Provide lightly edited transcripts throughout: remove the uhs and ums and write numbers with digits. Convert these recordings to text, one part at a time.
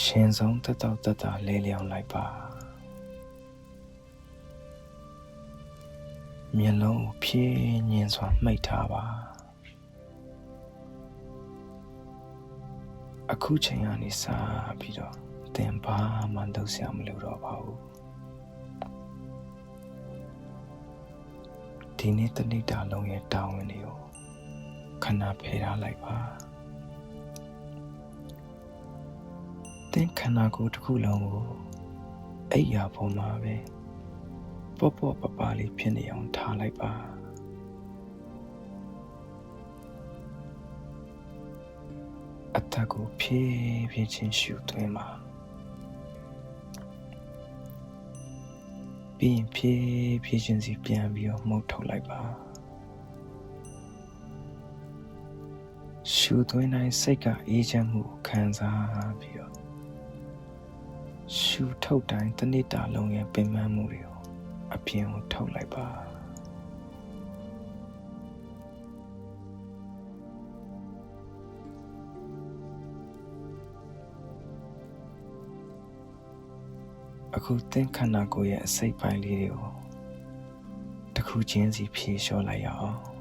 ရှင်ဆုံးတက်တော့တက်တာလဲလျောင်းလိုက်ပါမျက်လုံးကိုဖြည်းညင်စွာမှိတ်ထားပါအခုချိန်ကနေစပြီးတော့သင်ဘာမှလုပ်ဆရာမလိုတော့ပါဘူးဒီနေ့တနေ့တာလုံးရဲ့တာဝန်တွေကိုခဏဖယ်ထားလိုက်ပါသင်ခန္ဓာကိုယ်တစ်ခုလုံးကိုအိပ်ရာပေါ်မှာပဲပေါ့ပေါ့ပပလေးဖြစ်နေအောင်ထားလိုက်ပါအသက်ကိုဖြည်းဖြည်းချင်းရှူသွင်းပါပြီးရင်ဖြည်းဖြည်းချင်းစီပြန်ပြီးတော့မှုတ်ထုတ်လိုက်ပါရှူသွင်းတိုင်းစိတ်ကအေးချမ်းမှုခံစားပြီးတော့ရှူထုတ်တိုင်းတစ်နေ့တာလုံးရဲ့ပင်ပန်းမှုတွေကိုအပြင်ကိုထုတ်လိုက်ပါအခုသင်ခန္ဓာကိုယ်ရဲ့အစိတ်ပိုင်းလေးတွေကိုတစ်ခုချင်းစီဖြေလျှော့လိုက်ရအောင်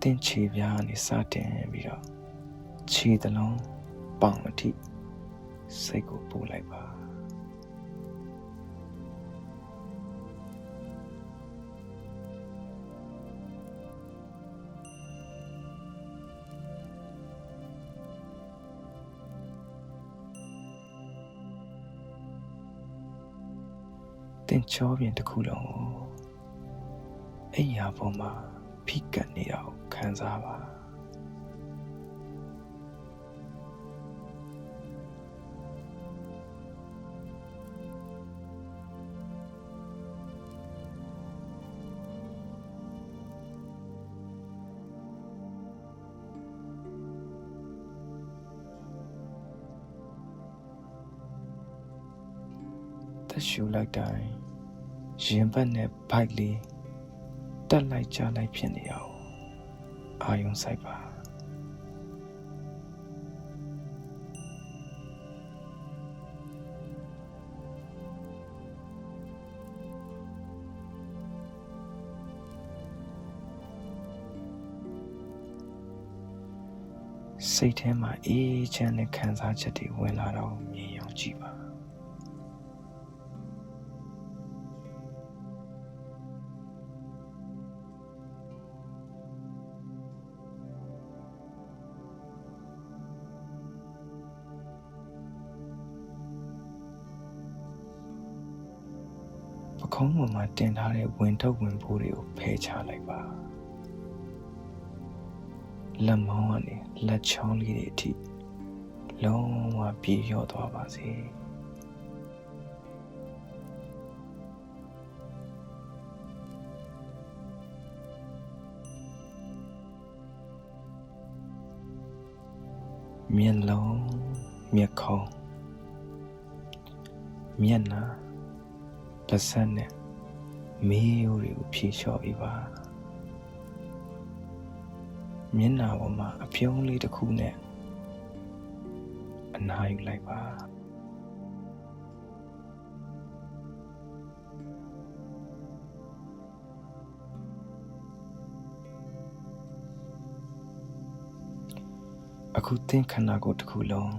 သင်ခြေပြားကနေစတင်ပြီးတော့ခြေသလုံးပေါင်အထိစိတ်ကိုပို့လိုက်ပါသင်ချောပြင်တစ်ခုလုံးကိုအိပ်ရာပေါ်မှာဖိကတ်နေတာကိုခံစားပါရှူလိုက်တိုင်းရင်ဘတ်နဲ့ဘိုက်လေးတက်လိုက်ကြလိုက်ဖြစ်နေအောင်အာယုံစိုက်ပါစိတ်ထဲမှာအေးချမ်းတဲ့ခံစားချက်တွေဝင်လာတော့မြင်အောင်ကြည့်ပါပခုံးပေါ်မှာတင်ထားတဲ့ဝင်ထုတ်ဝင်ပိုးတွေကိုဖယ်ချလိုက်ပါလက်မောင်းကနေလက်ချောင်းလေးတွေအထိလုံးဝပြေလျော့သွားပါစေမျက်လုံးမျက်ခုံးမျက်နှာပါးစပ်နဲ့မေးရိုးတွေကိုဖြေလျှော့ပြီးပါမျက်နှာပေါ်မှာအပြုံးလေးတစ်ခုနဲ့အနားယူလိုက်ပါအခုသင်ခန္ဓာကိုယ်တစ်ခုလုံး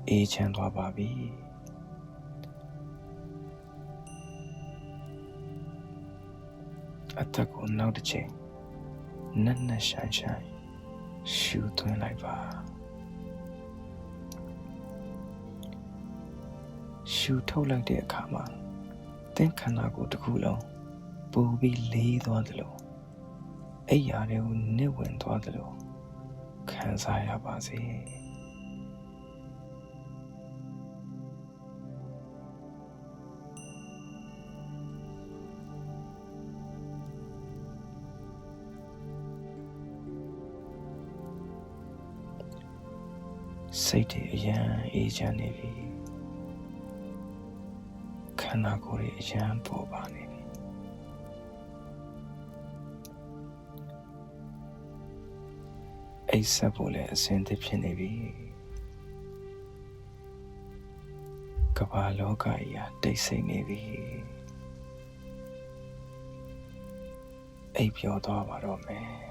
အေးချမ်းသွားပါပြီအသက်ကိုနောက်တစ်ချိန်နက်နက်ရှိုင်ရှိုင်ရှူသွင်းလိုက်ပါရှူထုတ်လိုက်တဲ့အခါမှာသင်ခန္ဓာကိုယ်တစ်ခုလုံးပိုပြီးလေးသွားသလိုအိပ်ရာတွေကိုနစ်ဝင်သွားသလိုခံစားရပါစေစိတ်တွေအရန်အေးချမ်းနေပြီခန္ဓာကိုယ်တွေအရန်ပေါ်ပါနေပြီ အိပ်ဆက်ဖို့လည်းအဆင်သင့်ဖြစ်နေပြီကမ္ဘာလောကကြီးဟာတိတ်ဆိတ်နေပြီအိပ်ပျော်သွားပါတော့မယ်